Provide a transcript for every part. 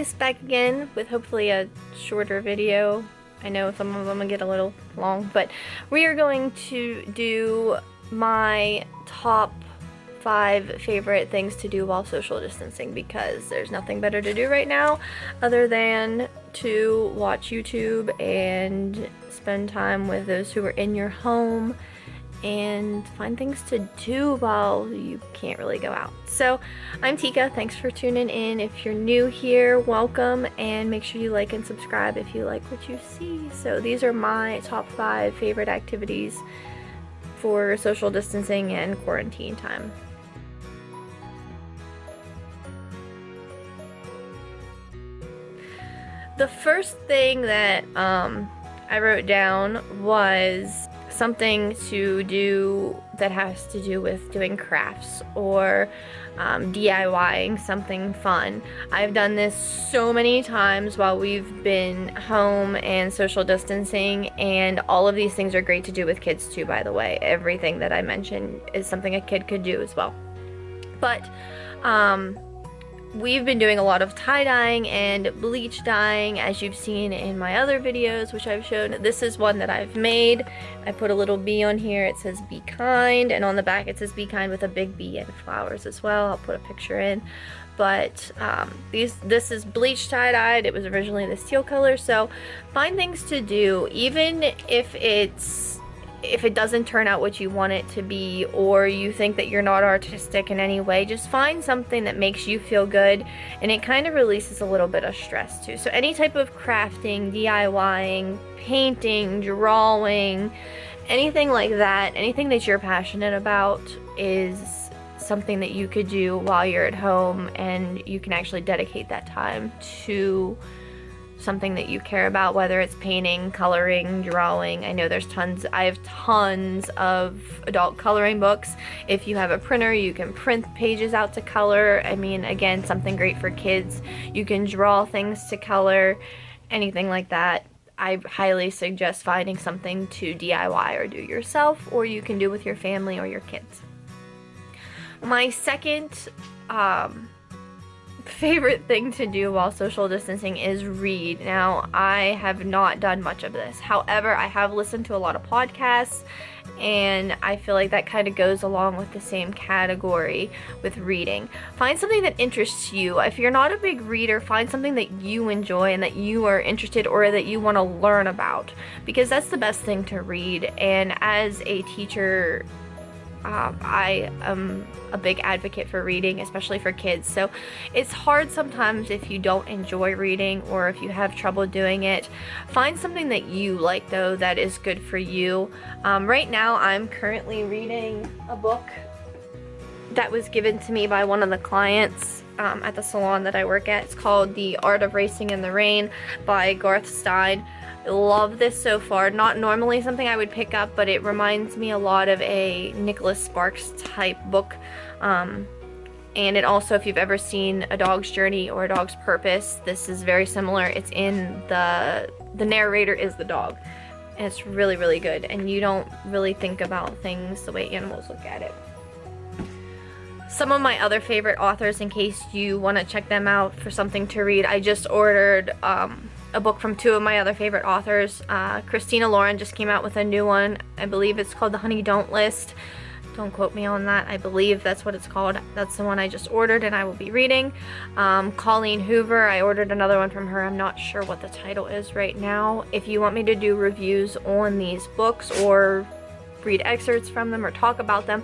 guys back again with hopefully a shorter video. I know some of them will get a little long, but we are going to do my top 5 favorite things to do while social distancing, because there's nothing better to do right now other than to watch YouTube and spend time with those who are in your home and find things to do while you can't really go out. So I'm Tika, thanks for tuning in. If you're new here, welcome, and make sure you like and subscribe if you like what you see. So these are my top 5 favorite activities for social distancing and quarantine time. The first thing that I wrote down was something to do that has to do with doing crafts or DIYing something fun. I've done this so many times while we've been home and social distancing, and all of these things are great to do with kids too, by the way. Everything that I mentioned is something a kid could do as well. But we've been doing a lot of tie-dyeing and bleach dyeing, as you've seen in my other videos, which I've shown. This is one that I've made. I put a little bee on here. It says be kind, and on the back it says be kind with a big bee and flowers as well. I'll put a picture in. But this is bleach tie-dyed. It was originally this teal color, so find things to do, even if it doesn't turn out what you want it to be, or you think that you're not artistic in any way. Just find something that makes you feel good, and it kind of releases a little bit of stress too. So any type of crafting, DIYing, painting, drawing, anything like that, anything that you're passionate about is something that you could do while you're at home, and you can actually dedicate that time to something that you care about, whether it's painting, coloring, drawing. I know I have tons of adult coloring books. If you have a printer, you can print pages out to color. I mean, again, something great for kids. You can draw things to color, anything like that. I highly suggest finding something to DIY or do yourself, or you can do with your family or your kids. My second favorite thing to do while social distancing is read. Now, I have not done much of this. However, I have listened to a lot of podcasts, and I feel like that kind of goes along with the same category with reading. Find something that interests you. If you're not a big reader, find something that you enjoy and that you are interested or that you want to learn about, because that's the best thing to read. And as a teacher, I am a big advocate for reading, especially for kids. So it's hard sometimes if you don't enjoy reading or if you have trouble doing it. Find something that you like, though, that is good for you. Right now I'm currently reading a book that was given to me by one of the clients at the salon that I work at. It's called The Art of Racing in the Rain by Garth Stein. I love this so far. Not normally something I would pick up, but it reminds me a lot of a Nicholas Sparks type book. And it also, if you've ever seen A Dog's Journey or A Dog's Purpose, this is very similar. It's in the narrator is the dog, and it's really, really good, and you don't really think about things the way animals look at it. Some of my other favorite authors, in case you want to check them out for something to read, I just ordered a book from 2 of my other favorite authors. Christina Lauren just came out with a new one. I believe it's called The Honey Don't List. Don't quote me on that. I believe that's what it's called. That's the one I just ordered and I will be reading. Colleen Hoover, I ordered another one from her. I'm not sure what the title is right now. If you want me to do reviews on these books or read excerpts from them or talk about them,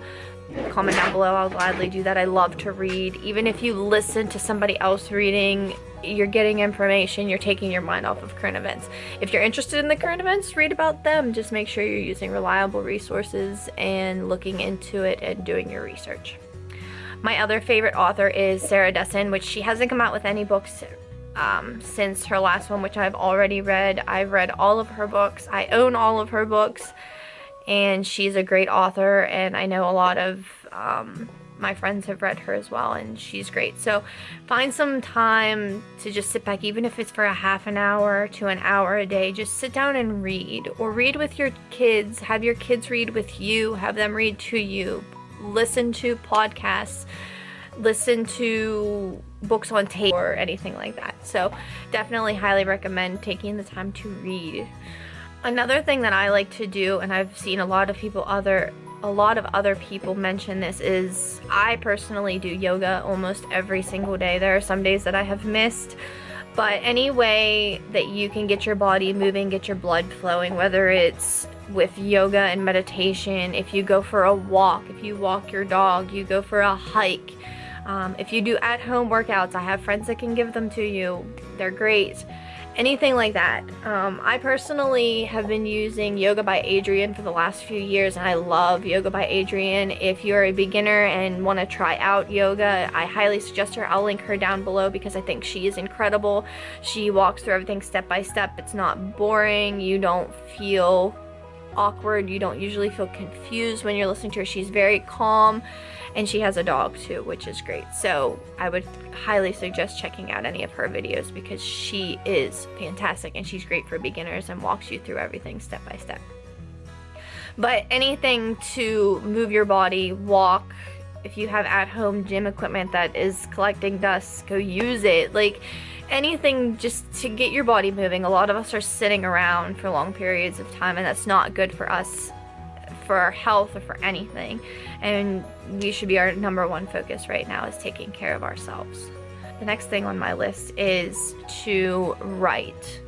comment down below. I'll gladly do that. I love to read. Even if you listen to somebody else reading, you're getting information, you're taking your mind off of current events. If you're interested in the current events, read about them. Just make sure you're using reliable resources and looking into it and doing your research. My other favorite author is Sarah Dessen, which she hasn't come out with any books since her last one, which I've already read. I've read all of her books. I own all of her books, and she's a great author, and I know a lot of my friends have read her as well, and she's great. So find some time to just sit back, even if it's for a half an hour to an hour a day. Just sit down and read, or read with your kids. Have your kids read with you. Have them read to you. Listen to podcasts. Listen to books on tape or anything like that. So definitely highly recommend taking the time to read. Another thing that I like to do, and I've seen a lot of other people mention this, is I personally do yoga almost every single day. There are some days that I have missed, but any way that you can get your body moving, get your blood flowing, whether it's with yoga and meditation, if you go for a walk, if you walk your dog, you go for a hike, if you do at-home workouts, I have friends that can give them to you. They're great. Anything like that. I personally have been using Yoga by Adriene for the last few years, and I love Yoga by Adriene. If you're a beginner and want to try out yoga, I highly suggest her. I'll link her down below because I think she is incredible. She walks through everything step by step. It's not boring. You don't feel awkward. You don't usually feel confused when you're listening to her. She's very calm, and she has a dog too, which is great. So I would highly suggest checking out any of her videos because she is fantastic and she's great for beginners and walks you through everything step by step. But anything to move your body, walk. If you have at-home gym equipment that is collecting dust, go use it. Like anything just to get your body moving. A lot of us are sitting around for long periods of time, and that's not good for us, for our health or for anything. And we should be our #1 focus right now is taking care of ourselves. The next thing on my list is to write.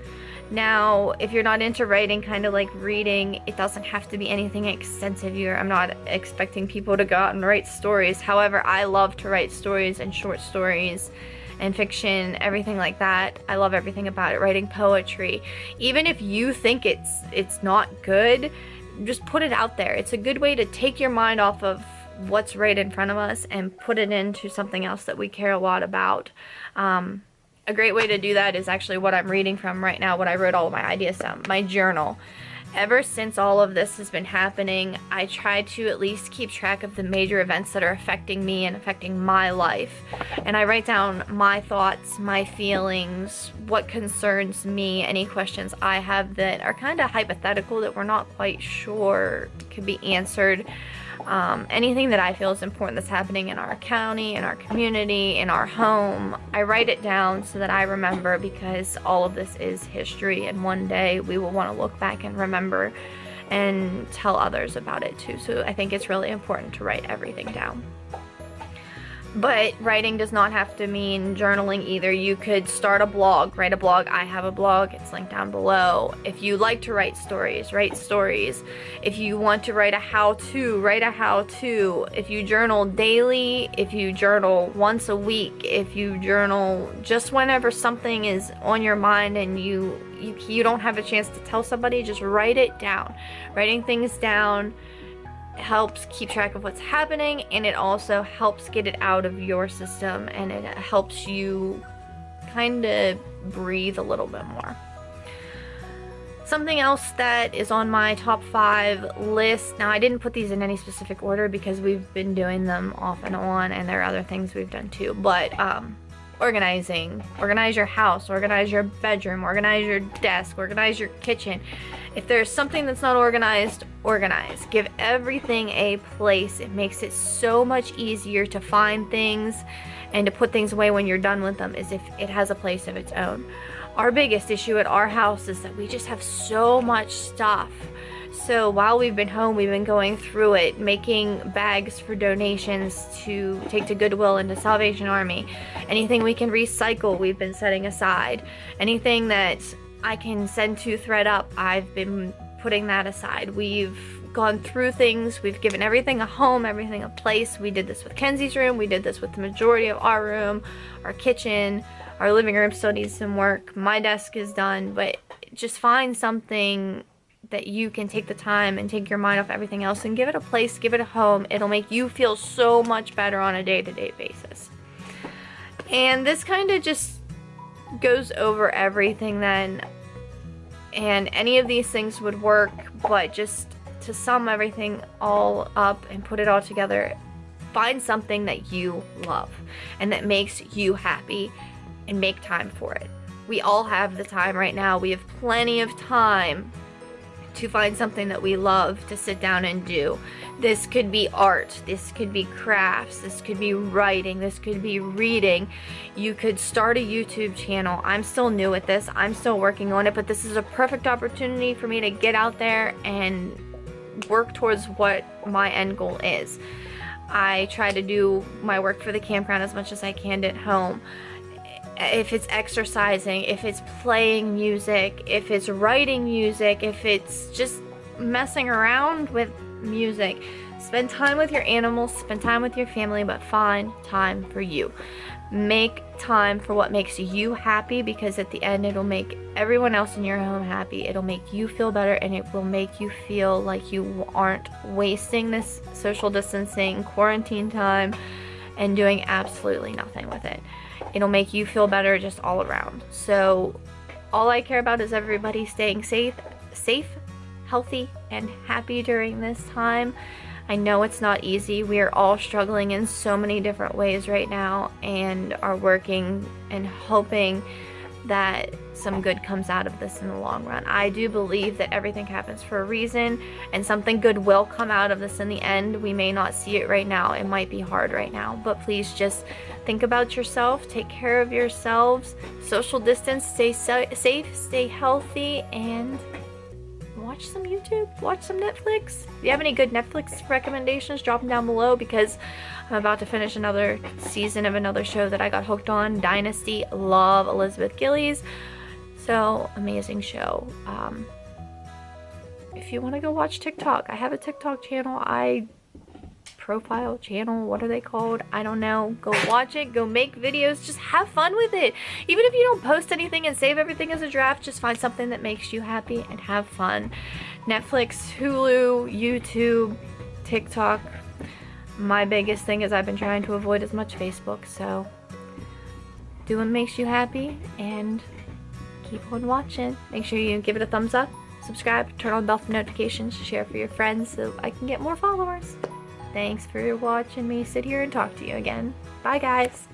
Now, if you're not into writing, kind of like reading, it doesn't have to be anything extensive. I'm not expecting people to go out and write stories. However, I love to write stories and short stories and fiction, everything like that. I love everything about it. Writing poetry. Even if you think it's not good, just put it out there. It's a good way to take your mind off of what's right in front of us and put it into something else that we care a lot about. A great way to do that is actually what I'm reading from right now, what I wrote all of my ideas down, my journal. Ever since all of this has been happening, I try to at least keep track of the major events that are affecting me and affecting my life. And I write down my thoughts, my feelings, what concerns me, any questions I have that are kind of hypothetical that we're not quite sure could be answered. Anything that I feel is important that's happening in our county, in our community, in our home, I write it down so that I remember, because all of this is history and one day we will want to look back and remember and tell others about it too. So I think it's really important to write everything down. But writing does not have to mean journaling either. You could start a blog, write a blog. I have a blog, it's linked down below. If you like to write stories, write stories. If you want to write a how-to, write a how-to. If you journal daily, if you journal once a week, if you journal just whenever something is on your mind and you don't have a chance to tell somebody, just write it down. Writing things down helps keep track of what's happening, and it also helps get it out of your system, and it helps you kind of breathe a little bit more. Something else that is on my top 5 list, now I didn't put these in any specific order because we've been doing them off and on, and there are other things we've done too, but organizing. Organize your house, organize your bedroom, organize your desk, organize your kitchen. If there's something that's not organized, organize. Give everything a place. It makes it so much easier to find things and to put things away when you're done with them, as if it has a place of its own. Our biggest issue at our house is that we just have so much stuff. So while we've been home, we've been going through it, making bags for donations to take to Goodwill and to Salvation Army. Anything we can recycle, we've been setting aside. Anything that I can send to ThreadUp, I've been putting that aside. We've gone through things, we've given everything a home, everything a place. We did this with Kenzie's room, we did this with the majority of our room, our kitchen, our living room still needs some work, my desk is done, but just find something that you can take the time and take your mind off everything else and give it a place, give it a home. It'll make you feel so much better on a day-to-day basis. And this kind of just goes over everything then, and any of these things would work, but just to sum everything all up and put it all together, find something that you love and that makes you happy and make time for it. We all have the time right now. We have plenty of time to find something that we love to sit down and do. This could be art, this could be crafts, this could be writing, this could be reading. You could start a YouTube channel. I'm still new at this, I'm still working on it, but this is a perfect opportunity for me to get out there and work towards what my end goal is. I try to do my work for the campground as much as I can at home. If it's exercising, if it's playing music, if it's writing music, if it's just messing around with music, spend time with your animals, spend time with your family, but find time for you. Make time for what makes you happy, because at the end it'll make everyone else in your home happy. It'll make you feel better, and it will make you feel like you aren't wasting this social distancing quarantine time and doing absolutely nothing with it. It'll make you feel better just all around. So all I care about is everybody staying safe, healthy, and happy during this time. I know it's not easy. We are all struggling in so many different ways right now, and are working and hoping that some good comes out of this in the long run. I do believe that everything happens for a reason, and something good will come out of this in the end. We may not see it right now. It might be hard right now, but please just think about yourself, take care of yourselves, social distance, stay safe, stay healthy, and watch some YouTube, watch some Netflix. If you have any good Netflix recommendations, drop them down below, because I'm about to finish another season of another show that I got hooked on, Dynasty. Love Elizabeth Gillies. So, amazing show. If you want to go watch TikTok, I have a TikTok channel. Profile channel, what are they called? I don't know. Go watch it, go make videos, just have fun with it. Even if you don't post anything and save everything as a draft, just find something that makes you happy and have fun. Netflix, Hulu, YouTube, TikTok. My biggest thing is I've been trying to avoid as much Facebook, so do what makes you happy and keep on watching. Make sure you give it a thumbs up, subscribe, turn on bell for notifications, share for your friends so I can get more followers. Thanks for watching me sit here and talk to you again. Bye guys.